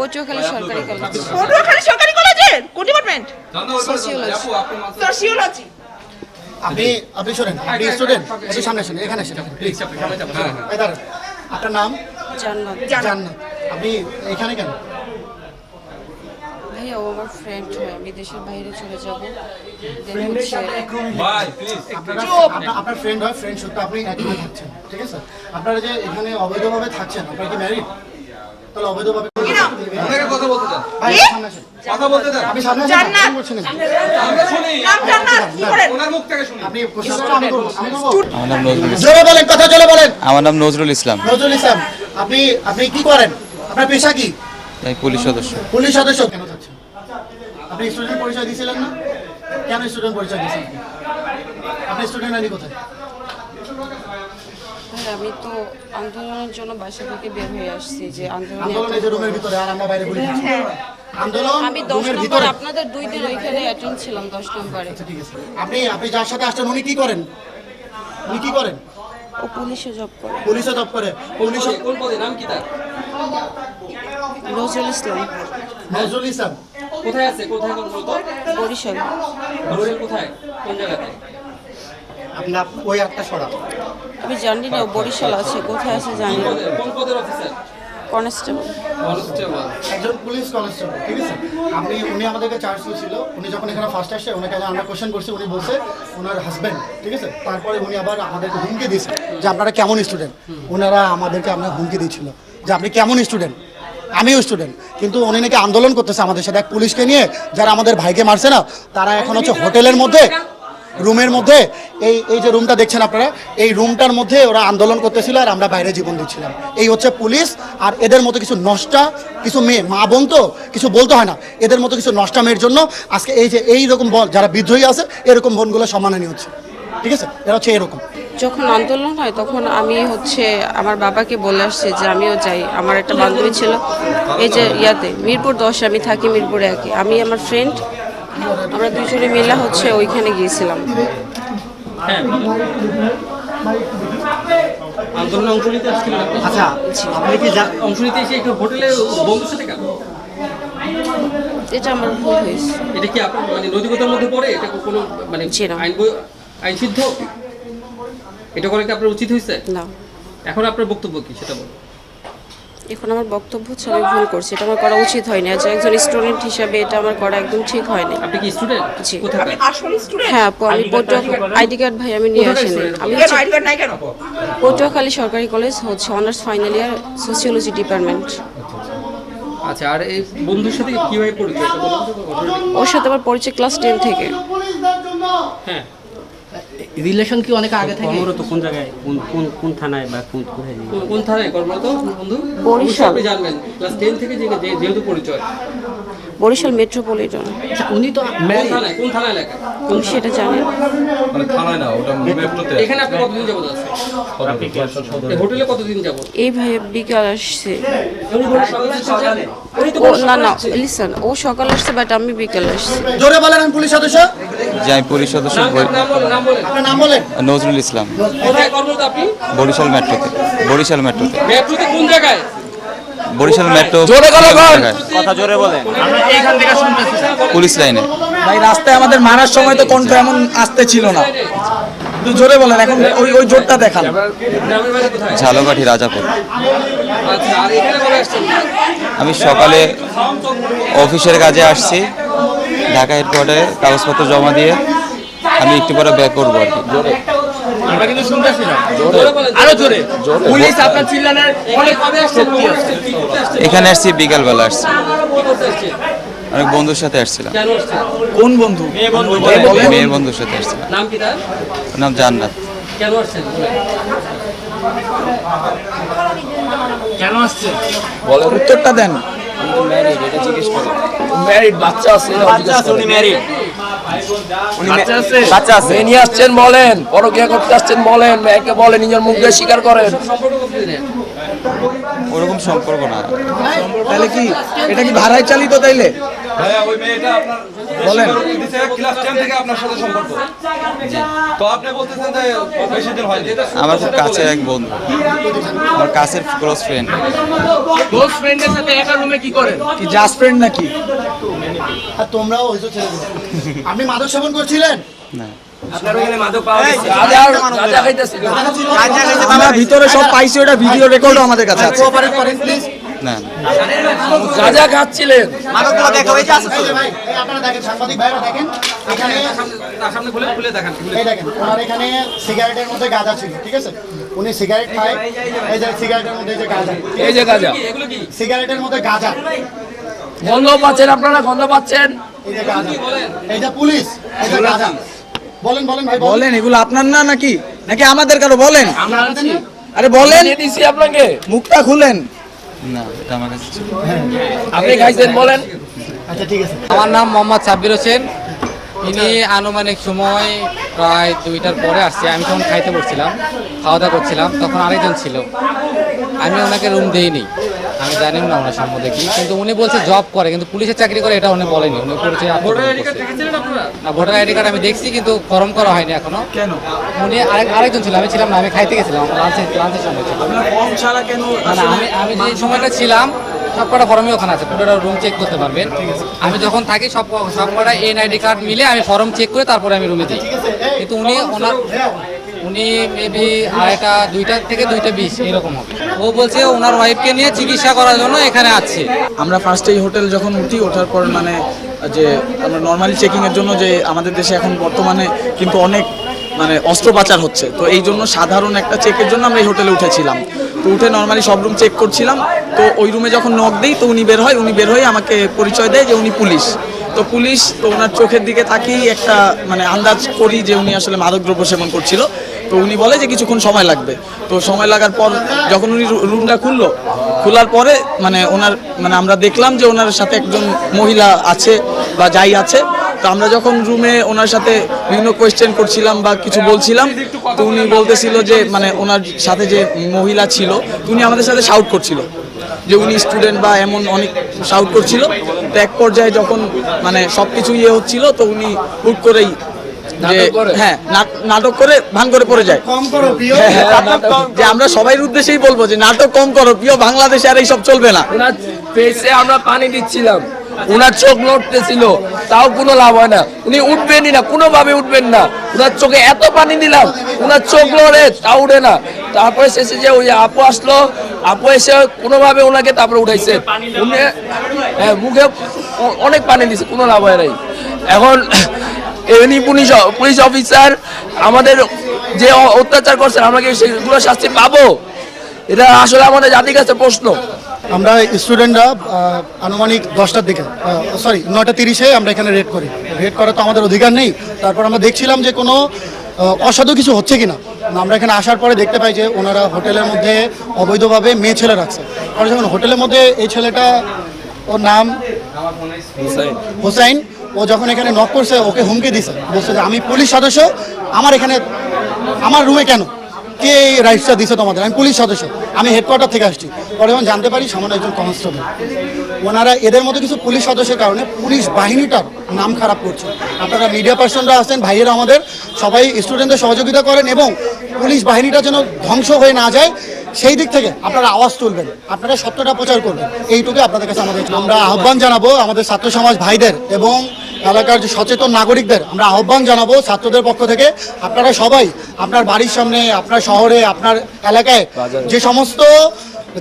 পটুয়াখালী সরকারি কলেজ। পটুয়াখালী সরকারি কলেজের কোন ডিপার্টমেন্ট? সোশিওলজি। সোশিওলজি। আপনি শোনেন, আপনি স্টুডেন্ট, একটু সামনে আসেন, এখানে আসেন প্লিজ। আপনার নাম? জান্নাত। জান্নাত। আপনি এখানে কেন? ভাইয়া ও আমার ফ্রেন্ড হয়, আমি দেশের বাইরে চলে যাব। আপনার ফ্রেন্ড হয়, ফ্রেন্ড সত্ত্বেও আপনি এখানে থাকছেন, ঠিক আছে? আপনারা যে এখানে অবৈধভাবে থাকছেন, আপনারা কি ম্যারিড? তাহলে অবৈধভাবে কথা বলতে চান? ভাই সামনে আসেন, কথা বলতে চান? আপনি সামনে আসেন, জান্নাত। কি করছেন? আমরা শুনি। নাম জান্নাত, কি করেন? ওনার মুখ থেকে শুনি। আপনি প্রশ্ন আমি করবো। আমার নাম নজরুল ইসলাম। জোরে বলেন, কথা জোরে বলেন। আমার নাম নজরুল ইসলাম। নজরুল ইসলাম, আপনি কি করেন? আপনার পেশা কি? আমি পুলিশ সদস্য। পুলিশ সদস্য। কেন যাচ্ছেন? আপনি স্টুডেন্ট পরিচয় দিয়েছিলেন না? কেন স্টুডেন্ট পরিচয় দিয়েছেন? আপনি স্টুডেন্ট আইডি কোথায়? ভাইয়া আমি তো আন্দোলনের জন্য বাসা থেকে বের হয়ে আসছি, যে আন্দোলনের যে রুমের ভিতরে, আর আমরা বাইরে ঘুরে যাচ্ছি। আন্দোলন আমি 10 রুমের নম্বর ভিতরে। আপনাদের 2 দিন ওইখানে অ্যাটেন্ড ছিলাম 10 নম্বরে। ঠিক আছে। আপনি যার সাথে আসছেন উনি কি করেন? উনি কি করেন? ও পুলিশে জব করে। পুলিশে জব করে। পুলিশ কোন পদে? নাম কি তার? নজরুল ইসলাম, নজরুল ইসলাম। কোথায় আছে? কোথায় কর্মরত? বরিশাল। বরিশাল কোথায়? কোন জায়গাতে? আপনার ওই একটা সরা। আমি জানি না ও বরিশাল আছে, কোথায় আছে জানি না। কোন পদের অফিসার? কনস্টেবল। কনস্টেবল। একজন পুলিশ কনস্টেবল, ঠিক আছে? উনি আমাদেরকে চার্জ ছিল। উনি যখন এখানে ফার্স্ট আসছে, ওনাকে আমরা কোশ্চেন করছি, উনি বলছে ওনার হাজব্যান্ড, ঠিক আছে? তারপরে উনি আবার আমাদেরকে হুমকি দিয়েছে যে আপনারা কেমন স্টুডেন্ট। ওনারা আমাদেরকে আপনার হুমকি দিচ্ছিল যে আপনি কেমন স্টুডেন্ট। আমিও স্টুডেন্ট, কিন্তু উনি নাকি আন্দোলন করতেছে আমাদের সাথে, এক পুলিশকে নিয়ে, যারা আমাদের ভাইকে মারছে না, তারা এখন হচ্ছে হোটেলের মধ্যে, রুমের মধ্যে, এই যে রুমটা দেখছেন আপনারা, এই রুমটার মধ্যে ওরা আন্দোলন করতেছিল, আর আমরা বাইরে জীবন দিচ্ছিলাম। এই হচ্ছে পুলিশ। আর এদের মতো কিছু নষ্টা, কিছু মেয়ে, মা বোন তো কিছু বলতে হয় না, এদের মতো কিছু নষ্টা মেয়ের জন্য আজকে এই যে এইরকম যারা বিদ্রোহী আছে, এরকম বোনগুলো সম্মাননী হচ্ছে, ঠিক আছে? এরা হচ্ছে এরকম। যখন আন্দোলন হয় তখন আমি হচ্ছে আমার বাবাকে বলে আসছি যে আমিও যাই। আমার একটা বান্ধবী ছিল এই যে মিরপুর 10, আমি থাকি মিরপুর 1। আমি আমার ফ্রেন্ড, আমরা দুজনে মিলে হচ্ছে ওইখানে গিয়েছিলাম। আন্দোলনে অংশ নিতে আসছিলেন আপনি? আচ্ছা, আপনি কি অংশ নিতে এসে একটু হোটেলে বন্ধুর সাথে কেন? এটা আমার ভুল হয়েছে। এটা কি আপনার মানে নৈতিকতার মধ্যে পড়ে? এটা কোনো মানে জি না। আইন সিদ্ধ? এটা করে কি আপনার উচিত হয়েছে? না, এখন আপনার বক্তব্য কি সেটা বলুন। এখন আমার বক্তব্য হচ্ছে আমি ভুল করছি, এটা আমার করা উচিত হয়নি। আজ একজন স্টুডেন্ট হিসাবে এটা আমার করা একদম ঠিক হয়নি। আপনি কি স্টুডেন্ট? জি। কোথায়? আসলে স্টুডেন্ট? হ্যাঁ আপু, আমি আইডি কার্ড ভাই আমি নিয়ে আসিনি। আমি কেন আইডি কার্ড নাই কেন? পটুয়াখালী সরকারি কলেজ হচ্ছে honours final year, sociology department. আচ্ছা, আর এই বন্ধুর সাথে কিভাবে পরিচয়? এটা বলুন তো, ঘটনাটা। ওর সাথে আমার পরিচয় ক্লাস 10 থেকে। হ্যাঁ, রিলেশন কি অনেক আগে থেকে? কর্মরত কোন জায়গায়, কোন থানায় বা কোথায়? কোন থানায় কর্মরত বন্ধু? বরিশাল। আপনি জানবেন ক্লাস 10 থেকে যেহেতু পরিচয়। বরিশাল মেট্রোপলিটন। আচ্ছা, উনি তো কোন থানায় লেখা? তুমি সেটা জানেন? মানে থানায় না, ওটা মেট্রোতে। এখানে আপনি কতদিন যাবত আছেন? এই হোটেলে কতদিন যাবত? এই ভাই বিকাল আসছে। উনি তো না না লিসন, ও সকাল আসছে বাট আমি বিকাল আসছি। জোরে বলেন, আমি পুলিশ সদস্য। যে আমি পুলিশ সদস্য নাম বলেন। আপনার নাম বলেন। নজরুল ইসলাম। কোথায় কর্মরত আপনি? বরিশাল মেট্রোতে। বরিশাল মেট্রোতে। মেট্রোতে কোন জায়গায়? বরিশাল মেট্রো। কথা জোরে বলেন। পুলিশ লাইনে। ভাই রাস্তায় আমাদের মারার সময় তো কণ্ঠ এমন আসতে ছিল না, একটু জোরে বলেন। এখন ওই জোরটা দেখান। গ্রামের বাড়ি কোথায়? ঝালকাঠি রাজাপুর। আচ্ছা, আর এখানে কবে আসছেন? আমি সকালে অফিসের কাজে আসছি, ঢাকা হেডকোয়ার্টারে কাগজপত্র জমা দিয়ে আমি একটু পরে ব্যাক করবো আর কি। আমরা কিন্তু শুনতেছি না। জোরে বলেন। আরো জোরে। পুলিশ আপনার চিল্লানোর অনেক কবে আসছেন? কি করতে আসছেন? এখানে আসছি বিকালবেলা আসছি, কি করতে আসছেন? অনেক বন্ধুর সাথে আসছিলাম। কেন আসছেন? কোন বন্ধু? মেয়ের বন্ধুর সাথে আসছিলাম। নাম কি তার? ওর নাম জান্নাত। কেন আসছেন? কেন আসছে বলেন, উত্তরটা দেন। ম্যারিড, বাচ্চা আছে? উনি ম্যারিড। বাচ্চা আছে? বাচ্চা আছে। মেয়ে নিয়ে আসছেন বলেন, পরকীয়া করতে আসছেন বলেন, মেয়েকে বলেন, নিজের মুখ দিয়ে স্বীকার করেন। সম্পর্ক কতদিনের? ওরকম সম্পর্ক না। তাহলে কি এটা কি ভাড়ায় চালিত? তাইলে ভাইয়া ওই মেয়েটা আপনার বলেন। ক্লাস 10 থেকে আপনার সাথে সম্পর্ক। তো আপনি বলতেছেন যে বেশি দিন হয়নি। আমার খুব কাছের এক বন্ধু, আমার কাছের ক্লোজ ফ্রেন্ড। ক্লোজ ফ্রেন্ডের সাথে একা রুমে কি করেন? কি জাস্ট ফ্রেন্ড নাকি? আর তোমরাও হইছো ছেলেগুলো। আপনি মাদক সেবন করছিলেন? না, গাঁজা খাইতেছিল। আমরা ভিতরে সব পাইছি, ওটা ভিডিও রেকর্ডও আমাদের কাছে আছে। কোঅপারেট করেন প্লিজ। না, গাঁজা খাচ্ছিলেন। এই যে ভাই, এই আপনারা দেখেন, সাংবাদিক ভাইরা দেখেন, এখানে সামনে খুলে দেখেন। এই দেখেন, ওনার এখানে সিগারেটের মধ্যে গাঁজা ছিল, ঠিক আছে? উনি সিগারেট খায়, এই যে সিগারেটের মধ্যে এই যে গাঁজা, এই যে গাঁজা, সিগারেটের মধ্যে গাঁজা, গন্ধ পাচ্ছেন আপনারা? গন্ধ পাচ্ছেন? এই যে গাঁজা, এই যে পুলিশ, এই যে গাঁজা। বলেন বলেন ভাই, বলেন, এগুলো আপনার না নাকি নাকি আমাদের কারো? বলেন। আরে বলেন, দিছি আপনাকে, মুখটা খুলেন। না, এটা আমার কাছে ছিল। আপনি খাইছেন, বলেন। আচ্ছা ঠিক আছে। আমার নাম মোহাম্মদ সাব্বির হোসেন। ইনি আনুমানিক সময় প্রায় 2টার পরে আসছে। আমি তখন খাইতে বসছিলাম, খাওয়া দাওয়া করছিলাম, তখন আরেকজন ছিল। আমি ওনাকে রুম দিইনি, আমি জানি না ওনার সম্বন্ধে কি, কিন্তু উনি বলছে জব করে, কিন্তু পুলিশের চাকরি করে এটা উনি বলেনি। উনি পরিচয় না, ভোটার আইডি কার্ড আমি দেখছি, কিন্তু ফর্ম করা হয়নি এখনো। কেন? উনি আরেকজন ছিল, আমি ছিলাম না, আমি খাইতে গেছিলাম, আমার লাঞ্চের সময় ছিল। ফর্ম ছাড়া কেন? না, আমি যে সময়টা ছিলাম সবকটা ফর্মই ওখানে আছে, পুরোটা রুম চেক করতে পারবেন। আমি যখন থাকি সবকটা এনআইডি কার্ড মিলে আমি ফর্ম চেক করে তারপরে আমি রুমে দিই। কিন্তু উনি মেবি 2টা থেকে 2:20 এরকম হবে। ও বলছে ওনার ওয়াইফকে নিয়ে চিকিৎসা করার জন্য এখানে আছে। আমরা ফার্স্টে এই হোটেল যখন উঠি, ওঠার পর মানে যে আমরা নর্মালি চেকিংয়ের জন্য, যে আমাদের দেশে এখন বর্তমানে কিন্তু অনেক মানে অস্ত্র পাচার হচ্ছে, তো এই জন্য সাধারণ একটা চেকের জন্য আমরা এই হোটেলে উঠেছিলাম। তো উঠে নর্মালি সব রুম চেক করছিলাম। তো ওই রুমে যখন নক দেই, তো উনি বের হয়ে আমাকে পরিচয় দেয় যে উনি পুলিশ। তো পুলিশ, তো ওনার চোখের দিকে তাকিয়েই একটা মানে আন্দাজ করি যে উনি আসলে মাদকদ্রব্য সেবন করছিল। তো উনি বলে যে কিছুক্ষণ সময় লাগবে। তো সময় লাগার পর যখন উনি রুমটা খোলার পরে মানে আমরা দেখলাম যে ওনার সাথে একজন মহিলা আছে বা যাই আছে। তো আমরা যখন রুমে ওনার সাথে বিভিন্ন কোয়েশ্চেন করছিলাম বা কিছু বলছিলাম, তো উনি বলতেছিল যে মানে ওনার সাথে যে মহিলা ছিল, উনি আমাদের সাথে শাউট করছিল যে উনি স্টুডেন্ট বা এমন অনেক শাউট করছিল। তো এক পর্যায়ে যখন মানে সবকিছু হচ্ছিল, তো উনি হুট করেই নাটক করে ভান করে পড়ে যায়। কম করো প্রিয়। যে আমরা সবাই উদ্দেশ্যেই বলবো যে নাটক কম করো প্রিয়, বাংলাদেশে আর এইসব চলবে না। ওনার ফেসে আমরা পানি দিচ্ছিলাম, ওনার চোখ লড়তেছিল, তাও কোনো লাভ হয় না। উনি উঠবেনই না, কোনোভাবে উঠবেন না। ওনার চোখে এত পানি দিলাম, ওনার চোখ লড়ে, তাও উঠে না। তারপরে শেষে যে ওই আপু আসলো, আপু এসে কোনোভাবে ওনাকে তারপরে উঠাইছে। উনি মুখে অনেক পানি দিছে, কোনো লাভ হয় নাই। এখন এমনি পুলিশ অফিসার আমাদের যে অত্যাচার করছেন, আমরা কি সেগুলো শাস্তি পাবো? এটা আসলে আমাদের জাতির কাছে প্রশ্ন। আমরা স্টুডেন্টরা আনুমানিক 10টার দিকে 9:30-এ আমরা এখানে রেড করি। রেড করা তো আমাদের অধিকার নেই। তারপর আমরা দেখছিলাম যে কোনো অসাধু কিছু হচ্ছে কিনা। আমরা এখানে আসার পরে দেখতে পাই যে ওনারা হোটেলের মধ্যে অবৈধভাবে মেয়ে ছেলে রাখছে। পরে যখন হোটেলের মধ্যে এই ছেলেটা, ওর নাম হোসাইন, ও যখন এখানে নক করছে, ওকে হুমকি দিছে, বলছে যে আমি পুলিশ সদস্য, আমার রুমে কেন, কে এই রাইটসটা দিছে তোমাদের, আমি পুলিশ সদস্য, আমি হেডকোয়ার্টার থেকে আসছি। পরে যখন জানতে পারি সামান্য একজন কনস্টেবল। ওনারা এদের মধ্যে কিছু পুলিশ সদস্যের কারণে পুলিশ বাহিনীটার নাম খারাপ করছে। আপনারা মিডিয়া পার্সনরা আছেন, ভাইয়েরা আমাদের সবাই স্টুডেন্টদের সহযোগিতা করেন এবং পুলিশ বাহিনীটা যেন ধ্বংস হয়ে না যায় সেই দিক থেকে আপনারা আওয়াজ তুলবেন, আপনারা সত্যটা প্রচার করবেন। এইটুকু আপনাদের কাছে আমরা আহ্বান জানাবো আমাদের ছাত্র সমাজ ভাইদের এবং এলাকার যে সচেতন নাগরিকদের আমরা আহ্বান জানাবো ছাত্রদের পক্ষ থেকে, আপনারা সবাই আপনার বাড়ির সামনে, আপনার শহরে, আপনার এলাকায় যে সমস্ত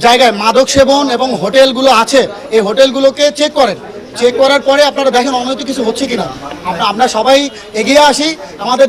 জায়গায় মাদক সেবন এবং হোটেলগুলো আছে, এই হোটেলগুলোকে চেক করেন। চেক করার পরে আপনারা দেখেন অনৈতিক কিছু হচ্ছে কিনা। আমরা সবাই এগিয়ে আসি আমাদের